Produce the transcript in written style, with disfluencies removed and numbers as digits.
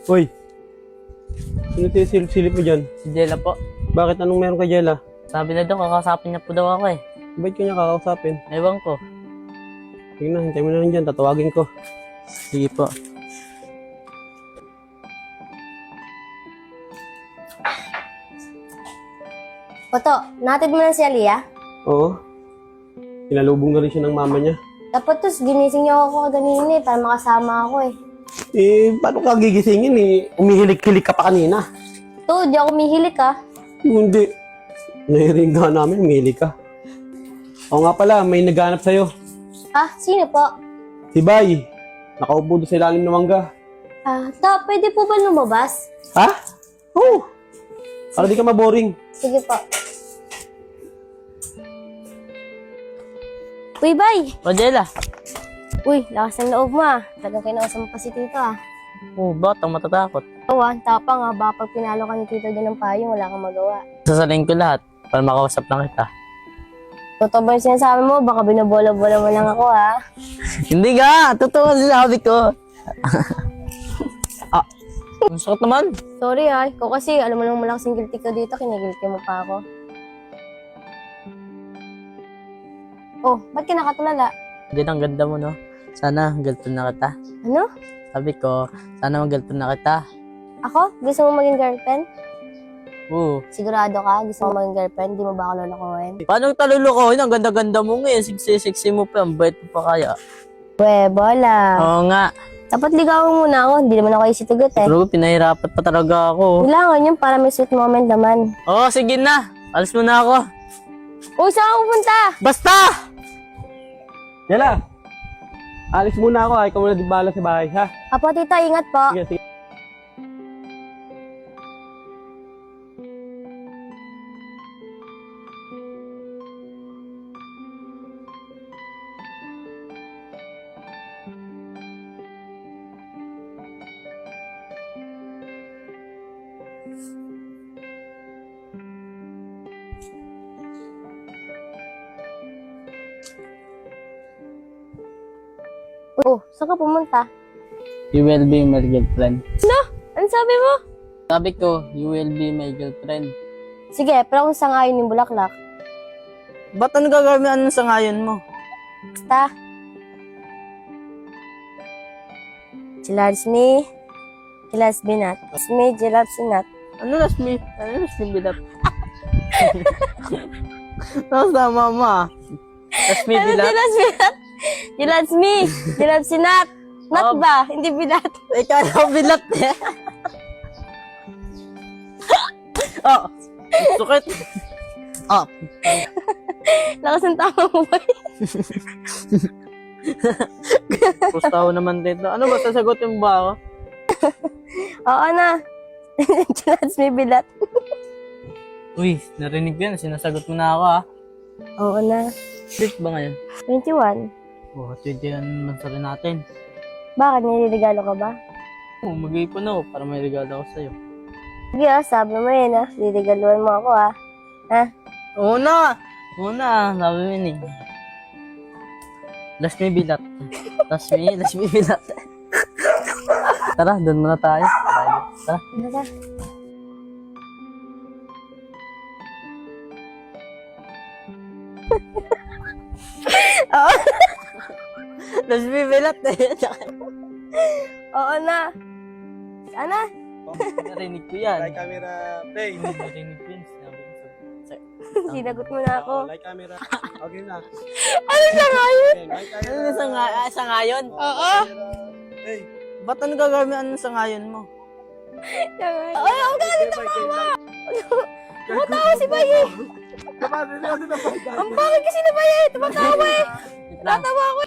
Uy, sino silip mo dyan? Si Jella po. Bakit anong meron kay Jella? Sabi na daw, kakausapin niya po daw ako eh. Ba't ko niya kakausapin? Ewan ko. Sige na, hintay mo na lang dyan, tatawagin ko. Sige po. Oto, natid mo na si Aliyah? Oo. Pinalubong na rin siya ng mama niya. Dapat tos, ginising niyo ako kanina para makasama ako eh. Eh, paano ka gigisingin eh? Umihilik-hilik ka pa kanina. To, di ako mihilik ah. Hindi. Nahiringga namin, umihilik ka. Oo nga pala, may naghanap sa'yo. Ah, sino po? Si Bay. Nakaupo doon sa ilalim ng mangga. Ah, pwede po ba lumabas? Ha? Oo. Para di ka maboring. Sige po. Uy, Bay! O Jella. Uy, lakas ng loob mo ah. Talagang kinausap mo pa si Tito ah. Oh, bakit ang matatakot? Oo ah, tapang ah. Baka pag pinalo ka ni Tito din ng payong, wala kang magawa. Sasalin ko lahat para makausap lang kita. Totoo ba yung sinasabi mo? Baka binabola-bola mo lang ako ah. Hindi ka! Totoo ang sinabi ko. Ang sakit naman. Sorry ah. Ikaw kasi, alam mo lang malaking guilty ka dito. Kinigilty mo pa ako. Oh, ba't ka nakatulala? Hindi ang ganda mo, no? Sana galton na kita. Ano? Sabi ko, sana magalton na kita. Ako? Gusto mo maging girlfriend? Oo. Sigurado ka? Gusto mo maging girlfriend? Di mo ba ako lolokohin? Paano talulukohin? Ang ganda-ganda mo ngayon. Siksi-siksi mo pa. Ang bait mo pa kaya. We, bola. Oo nga. Dapat ligawan muna ako. Hindi naman ako easy to get eh. Pero pinahirapan pa talaga ako. Kailangan yun para may sweet moment naman. Oo, sige na. Alis mo na ako. Uy, saan ka pupunta? Basta! Jella! Alis muna ako, ikaw muna di bala sa bahay, ha? Apo, tita, ingat po. Sige, sige. Oh, saan ka pumunta? You will be my girlfriend. Ano sabi mo? Sabi ko, you will be my girlfriend. Sige, pero kung sangayon yung bulaklak. Ba't ano gagawin sa ngayon mo? Basta. Chilars me. Chilars binat. Me, chilars sinat. Ano last me? Ano last me bilat? Nasa mama. Last me Ano bilat? chilars binat? Chilars me. Chilars sinat. Nat ba? Hindi binat. Ikaw na bilat eh. Oh, sukit. Oh, Lakas ng tama mo ba? pustaw naman dito. Ano ba, sasagutin mo ba ako? Oo na. Chilars me bilat. Uy, narinig ko yan. Sinasagot mo na ako ah. Oo na. Sweet ba ngayon? 21. Oh, 21 naman sa rin natin. Bakit? Nililigalo ka ba? Oh, mag-iipon ako para may regalo ako sa'yo. Sige ah, sabi mo yun ah. Liligaluan mo ako ah. Ha? Oo na! Oo na, sabi mo yun eh. Last me bilat. Last me bilat. Tara, doon muna tayo. Tara. Ano ka? Oo. Last me bilat eh. Oo na. Sana? Narinig ko yan. Like camera, play. Narinig ko yun. Sinabi ko sa- Sinagot mo na ako. Like camera. Okay na. Ano siya ngayon? Okay, like camera. Ano sa ngayon? Oo. Hey. Ba't ano gagawin sa ngayon mo? Ay, ang galit ng mama! Tumatawa si Baye! Ang bakit kasi na Baye! Tumatawa eh! Wait lang. Tatawa ako